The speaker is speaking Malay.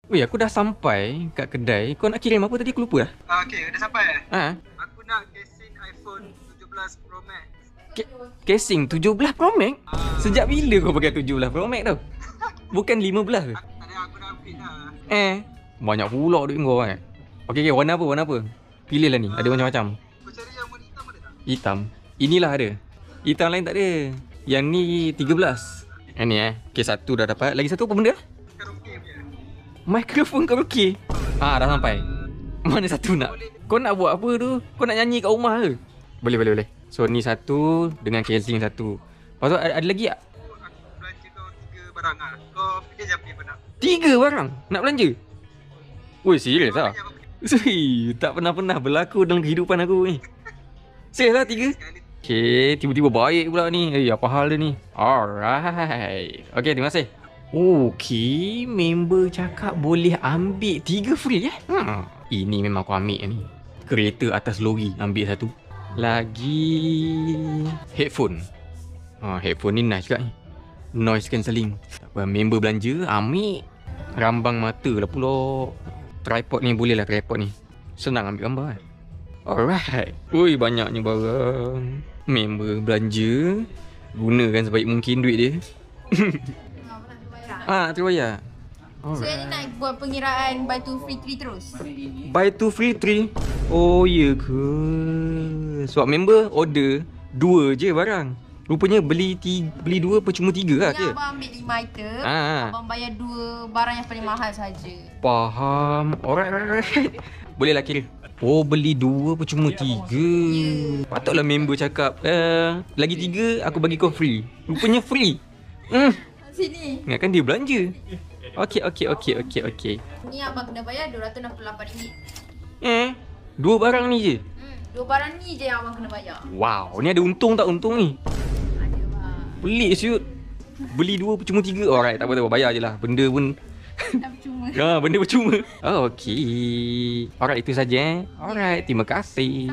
Weh, aku dah sampai kat kedai. Kau nak kirim apa tadi? Aku lupa dah. Okay, dah sampai eh? Ha? Aku nak casing iPhone 17 Pro Max. Casing 17 Pro Max? Sejak bila kau pakai 17 Pro Max tau? Bukan 15 ke? Tadi aku dah upgrade dah. Banyak pula duit kau kan. Okey, warna apa? Warna apa? Pilih lah ni, ada macam-macam. Kau cari yang warna hitam ada tak? Hitam. Inilah ada. Hitam lain tak ada. Yang ni 13. Yang ni Okay, satu dah dapat. Lagi satu apa benda? Karaoke punya. Mikrofon karaoke. Dah sampai. Mana satu nak? Kau nak buat apa tu? Kau nak nyanyi kat rumah ke? Boleh. So ni satu dengan casing satu. Lepas tu ada lagi tak? Aku belanja kau 3 barang lah. Kau pilih je apa yang kau nak. 3 barang nak belanja? Woi, serius Kau lah? pilih apa? Tak pernah berlaku dalam kehidupan aku ni. Serius lah 3? Sekali. Okay, tiba-tiba baik pula ni. Apa hal dia ni? Alright. Okay, terima kasih. Okay, member cakap boleh ambil 3 free Ini memang aku ambil ni. Kereta atas lori ambil satu. Lagi headphone. Headphone ni nice kat ni. Noise cancelling. Tak apa, member belanja ambil. Rambang mata lah pula. Tripod ni boleh lah, tripod ni. Senang ambil gambar kan. Alright. Ui, banyaknya barang. Member belanja. Gunakan sebaik mungkin duit dia. Terus bayar. So yang ni nak buat pengiraan buy 2 free 3 terus? Buy 2 free 3. Oh ya ke? Sebab member order 2 je barang. Rupanya beli 2 percuma 3 lah ke? Ya, abang ambil 5 item. Abang bayar 2 barang yang paling mahal saja. Faham. Alright. Boleh lah kira. Oh, beli 2 percuma 3. Patutlah member cakap lagi 3 aku bagi kau free. Rupanya free. Sini. Ingatkan dia belanja. Okey. Ni abang kena bayar RM268. 2 barang ni je. 2 barang ni je yang abang kena bayar. Wow, ni ada untung tak untung ni? Ada bang. Pelik siut. Beli 2 percuma 3. Alright, tak apa, bayar je lah. Benda pun Dah percuma. benda percuma. Okey. Alright, itu saja. Alright, terima kasih.